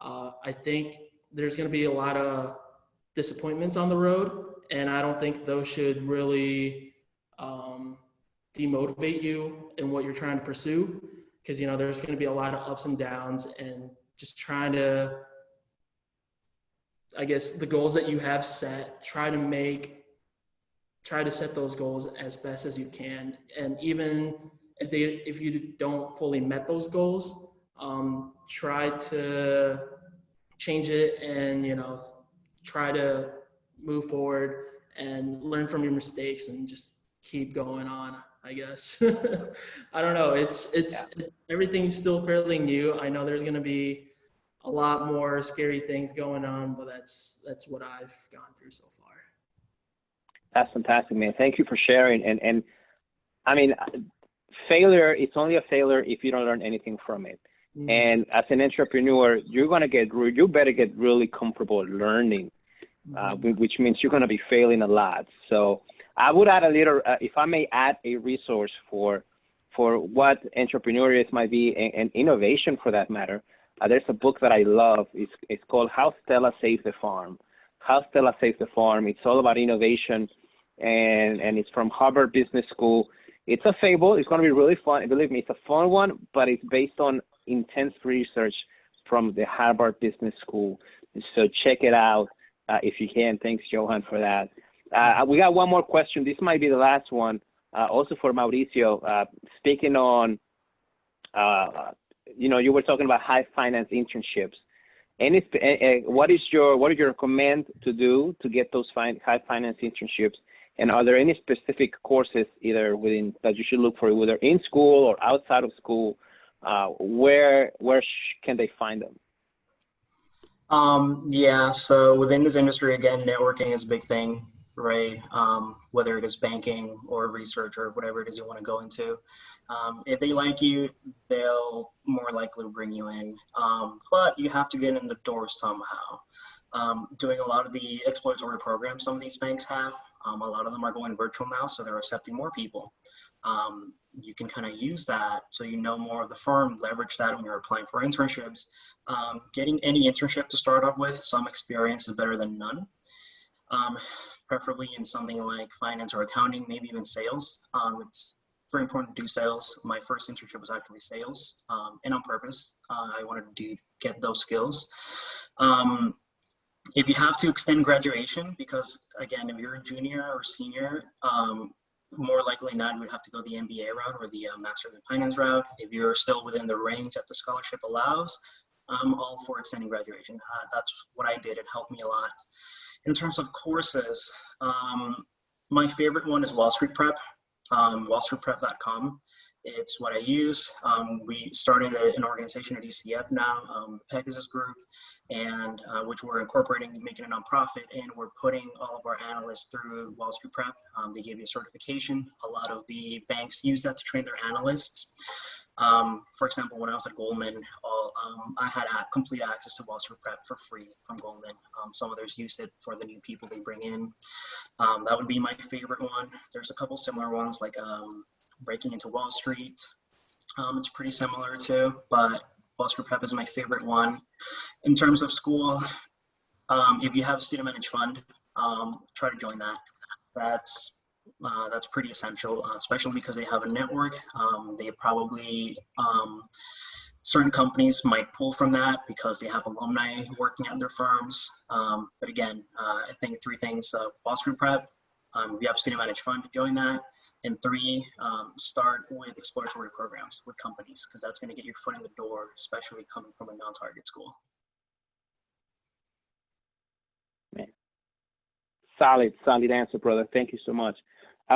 I think there's going to be a lot of disappointments on the road, and I don't think those should really demotivate you in what you're trying to pursue, because, you know, there's going to be a lot of ups and downs, and just trying to, I guess, the goals that you have set, try to set those goals as best as you can. And even if you don't fully met those goals, try to change it, and, you know, try to move forward and learn from your mistakes and just keep going on, I guess. I don't know. Everything's still fairly new. I know there's going to be a lot more scary things going on, but that's what I've gone through so far. That's fantastic, man. Thank you for sharing. And I mean, failure, it's only a failure if you don't learn anything from it. Mm-hmm. And as an entrepreneur, you better get really comfortable learning, which means you're going to be failing a lot. So I would add a little, if I may add a resource for what entrepreneurial might be, and innovation for that matter. There's a book that I love. It's called How Stella Saved the Farm. How Stella Saved the Farm. It's all about innovation, and it's from Harvard Business School. It's a fable. It's going to be really fun. Believe me, it's a fun one, but it's based on intense research from the Harvard Business School. So check it out if you can. Thanks, Johan, for that. We got one more question. This might be the last one, also for Mauricio. Speaking on, you know, you were talking about high finance internships. What do you recommend to do to get those high finance internships? And are there any specific courses that you should look for, whether in school or outside of school? Where can they find them? Yeah, so within this industry, again, networking is a big thing, right? Whether it is banking or research or whatever it is you want to go into. If they like you, they'll more likely bring you in. But you have to get in the door somehow. Doing a lot of the exploratory programs some of these banks have, a lot of them are going virtual now, so they're accepting more people. You can kind of use that so you know more of the firm, leverage that when you're applying for internships. Getting any internship to start off with, some experience is better than none. Preferably in something like finance or accounting, maybe even sales. It's very important to do sales. My first internship was actually sales, and on purpose. I wanted to get those skills. If you have to extend graduation, because again, if you're a junior or senior, more likely than not, you would have to go the MBA route or the Master's in Finance route. If you're still within the range that the scholarship allows, I'm all for extending graduation. That's what I did. It helped me a lot. In terms of courses, my favorite one is Wall Street Prep, wallstreetprep.com. It's what I use. We started an organization at UCF now, the Pegasus Group, and which we're incorporating, making a nonprofit, and we're putting all of our analysts through Wall Street Prep. They give you a certification. A lot of the banks use that to train their analysts. For example, when I was at Goldman, I had complete access to Wall Street Prep for free from Goldman. Some others use it for the new people they bring in. That would be my favorite one. There's a couple similar ones like Breaking into Wall Street. It's pretty similar too, but Wall Street Prep is my favorite one. In terms of school, if you have a student managed fund, try to join that. That's pretty essential, especially because they have a network. They probably, certain companies might pull from that because they have alumni working at their firms. But again, I think three things: Wall Street Prep, if you have a student managed fund, join that. And three, start with exploratory programs with companies, because that's going to get your foot in the door, especially coming from a non-target school. Man. Solid answer, brother. Thank you so much.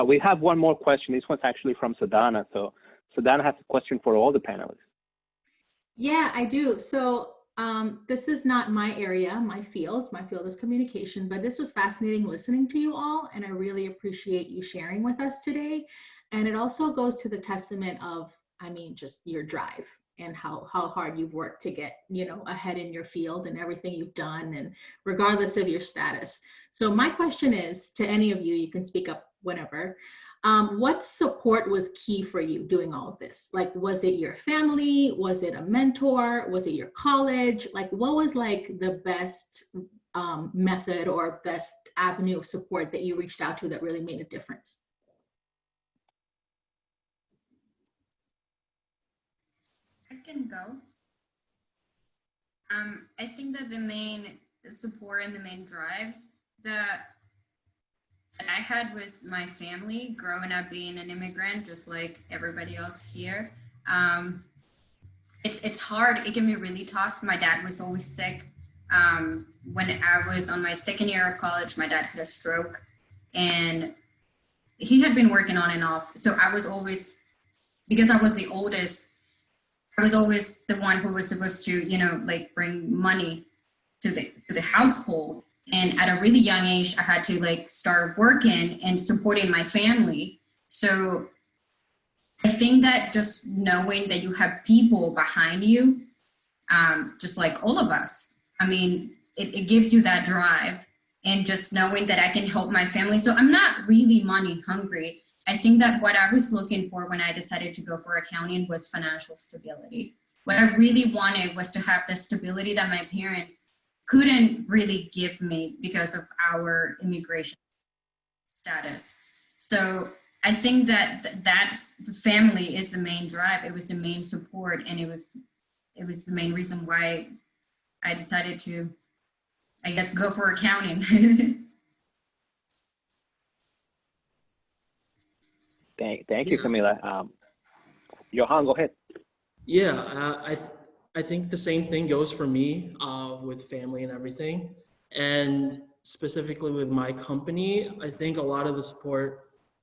We have one more question. This one's actually from Sadana. So Sadana has a question for all the panelists. Yeah, I do. So this is not my area, my field. My field is communication, but this was fascinating listening to you all, and I really appreciate you sharing with us today. And it also goes to the testament of, I mean, just your drive and how hard you've worked to get, ahead in your field and everything you've done, and regardless of your status. So my question is to any of you, you can speak up whenever. What support was key for you doing all of this? Like, was it your family? Was it a mentor? Was it your college? Like, what was like the best method or best avenue of support that you reached out to that really made a difference? I can go. I think that the main support and the main drive that I had was my family, growing up being an immigrant, just like everybody else here. It's hard. It can be really tough. My dad was always sick. When I was on my second year of college, my dad had a stroke, and he had been working on and off. So I was always, because I was the oldest, I was always the one who was supposed to, like bring money to the household. And at a really young age, I had to like start working and supporting my family. So I think that just knowing that you have people behind you, just like all of us, I mean, it gives you that drive, and just knowing that I can help my family. So I'm not really money hungry. I think that what I was looking for when I decided to go for accounting was financial stability. What I really wanted was to have the stability that my parents couldn't really give me because of our immigration status. So I think that that's family is the main drive. It was the main support, and it was the main reason why I decided to, I guess, go for accounting. Thank you, Camila. Johan, go ahead. Yeah, I think the same thing goes for me with family and everything. And specifically with my company, I think a lot of the support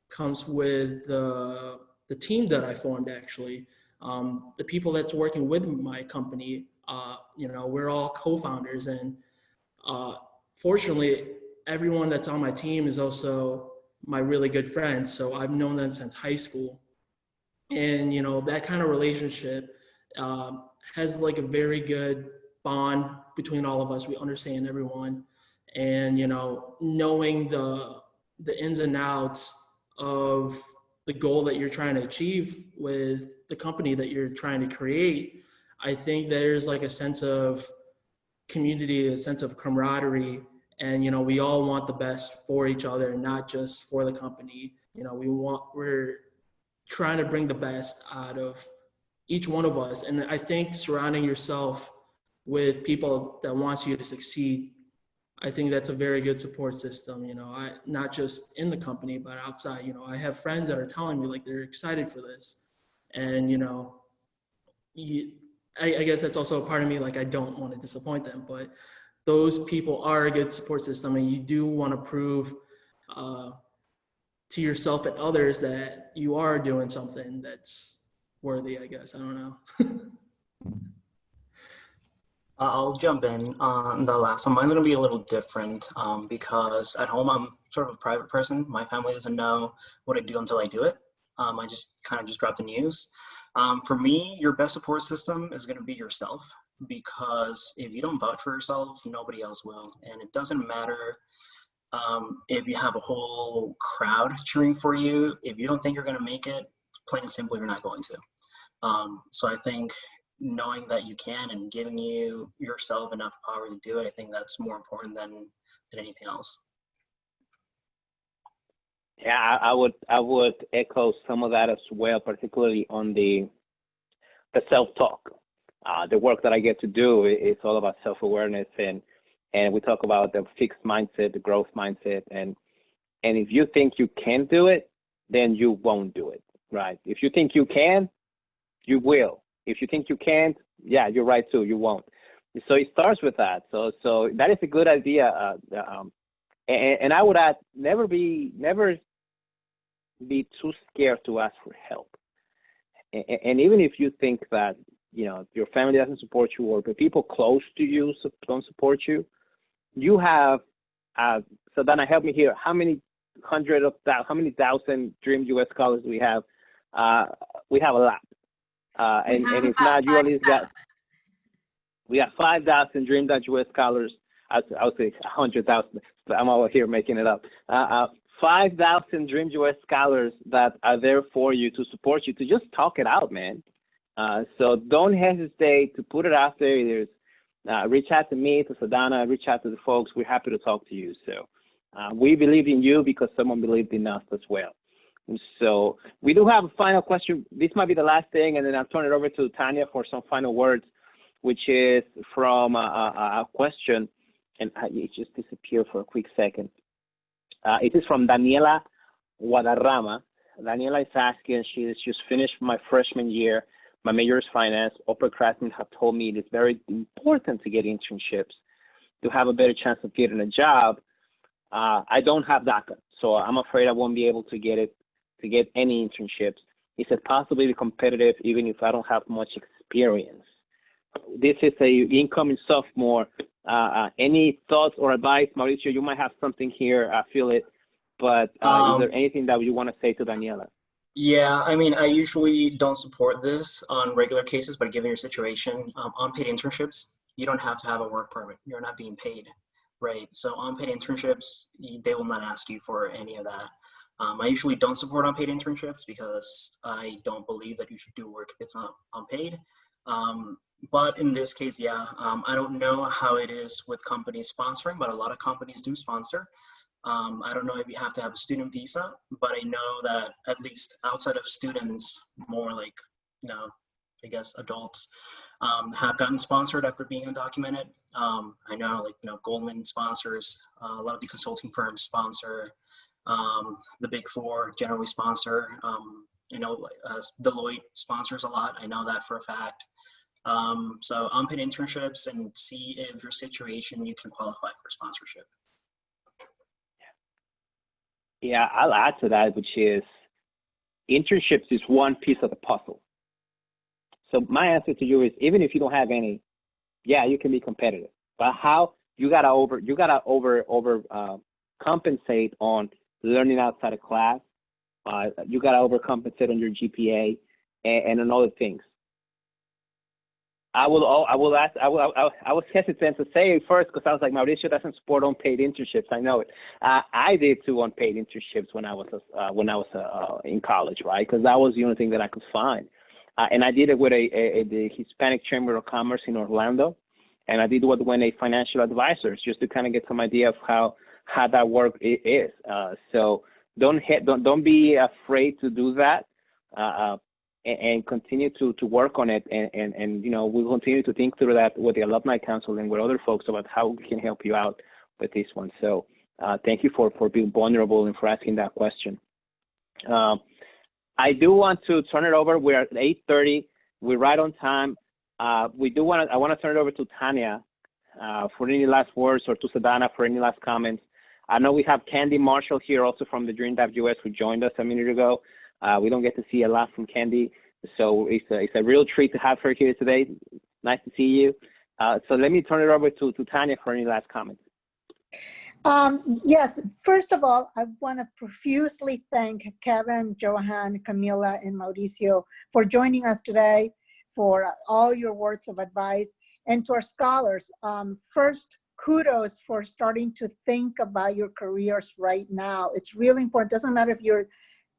comes with the team that I formed, actually. The people that's working with my company, we're all co-founders, and fortunately, everyone that's on my team is also my really good friends. So I've known them since high school. And, that kind of relationship has like a very good bond between all of us. We understand everyone. And, knowing the ins and outs of the goal that you're trying to achieve with the company that you're trying to create, I think there's like a sense of community, a sense of camaraderie. And, we all want the best for each other, not just for the company. We're trying to bring the best out of each one of us. And I think surrounding yourself with people that wants you to succeed, I think that's a very good support system. Not just in the company, but outside. I have friends that are telling me like they're excited for this. And, I guess that's also a part of me, like I don't want to disappoint them, but those people are a good support system, and you do want to prove to yourself and others that you are doing something that's worthy, I guess. I don't know. I'll jump in on the last one. Mine's going to be a little different because at home I'm sort of a private person. My family doesn't know what I do until I do it. I just kind of just drop the news. For me, your best support system is going to be yourself, because if you don't vouch for yourself, nobody else will. And it doesn't matter if you have a whole crowd cheering for you. If you don't think you're going to make it, plain and simple, you're not going to. So I think knowing that you can and giving you yourself enough power to do it, I think that's more important than anything else. Yeah, I would echo some of that as well, particularly on the self-talk. The work that I get to do is all about self-awareness, and we talk about the fixed mindset, the growth mindset, and if you think you can do it, then you won't do it, right? If you think you can, you will. If you think you can't, yeah, you're right too, you won't. So it starts with that. So that is a good idea. And I would add, never be too scared to ask for help. And even if you think that, you know, your family doesn't support you or the people close to you don't support you, you have, so Dana, help me here. How many thousand Dream.Us scholars do we have? We have a lot. And if not, you at least got, we got 5,000 Dream.Us scholars. I would say 100,000, but I'm over here making it up. 5,000 Dream.Us scholars that are there for you to support you, to just talk it out, man. So don't hesitate to put it out there. There's, reach out to me, to Sadana, reach out to the folks. We're happy to talk to you. So we believe in you because someone believed in us as well. And so we do have a final question. This might be the last thing, and then I'll turn it over to Tanya for some final words, which is from a question, and it just disappeared for a quick second. It is from Daniela Guadarrama. Daniela is asking, she's just finished my freshman year. My major is finance. Upperclassmen have told me it is very important to get internships to have a better chance of getting a job. I don't have DACA, so I'm afraid I won't be able to get any internships. Is it possibly competitive even if I don't have much experience? This is a incoming sophomore. Any thoughts or advice, Mauricio? You might have something here. I feel it, but is there anything that you want to say to Daniela? Yeah, I mean, I usually don't support this on regular cases, but given your situation, unpaid internships, you don't have to have a work permit. You're not being paid, right? So unpaid internships, they will not ask you for any of that. I usually don't support unpaid internships because I don't believe that you should do work if it's not unpaid. But in this case, yeah, I don't know how it is with companies sponsoring, but a lot of companies do sponsor. I don't know if you have to have a student visa, but I know that at least outside of students, more like, you know, I guess adults have gotten sponsored after being undocumented. I know, like, you know, Goldman sponsors, a lot of the consulting firms sponsor, the Big Four generally sponsor, you know, Deloitte sponsors a lot. I know that for a fact. So unpaid internships, and see if your situation, you can qualify for sponsorship. Yeah, I'll add to that, which is internships is one piece of the puzzle. So my answer to you is, even if you don't have any, yeah, you can be competitive. But how? You gotta compensate on learning outside of class. You gotta overcompensate on your GPA and on other things. I was hesitant to say it first because I was like, Mauricio doesn't support unpaid internships. I know it. I did 2 unpaid internships when I was in college, right? Because that was the only thing that I could find, and I did it with the Hispanic Chamber of Commerce in Orlando, and I did it with a financial advisor just to kind of get some idea of how that work is. So don't be afraid to do that. And continue to work on it, and you know, we'll continue to think through that with the Alumni Council and with other folks about how we can help you out with this one. So thank you for being vulnerable and for asking that question. I do want to turn it over. We're at 8:30. We're right on time. I want to turn it over to Tanya for any last words, or to Sadana for any last comments. I know we have Candy Marshall here also from the Dream.Us, who joined us a minute ago. We don't get to see a lot from Candy, so it's a real treat to have her here today. Nice to see you. So let me turn it over to Tanya for any last comments. Yes, first of all, I want to profusely thank Kevin, Johan, Camila, and Mauricio for joining us today, for all your words of advice, and to our scholars. First, kudos for starting to think about your careers right now. It's really important. It doesn't matter if you're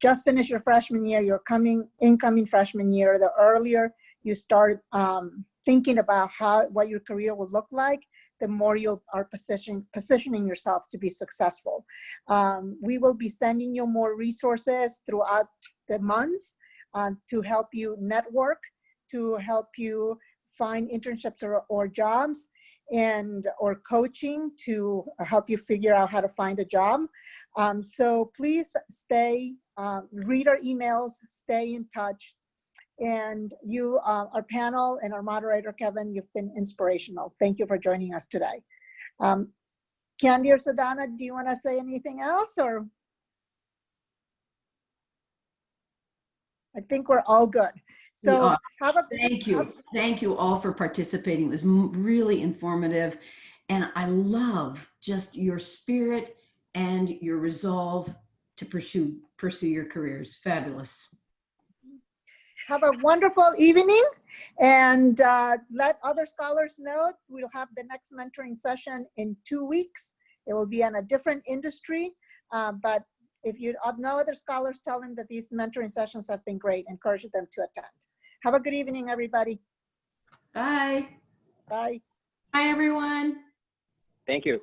just finished your freshman year, your incoming freshman year. The earlier you start thinking about what your career will look like, the more you are positioning yourself to be successful. We will be sending you more resources throughout the months to help you network, to help you find internships or jobs, or coaching to help you figure out how to find a job. So please stay read our emails, stay in touch. And you, our panel and our moderator, Kevin, you've been inspirational. Thank you for joining us today. Candy or Sadhana, do you want to say anything else, or? I think we're all good. So thank you all for participating. It was really informative, and I love just your spirit and your resolve to pursue your careers. Fabulous. Have a wonderful evening, and let other scholars know we'll have the next mentoring session in 2 weeks. It will be on a different industry, but if you know other scholars, tell them that these mentoring sessions have been great. Encourage them to attend. Have a good evening, everybody. Bye. Bye. Bye, everyone. Thank you.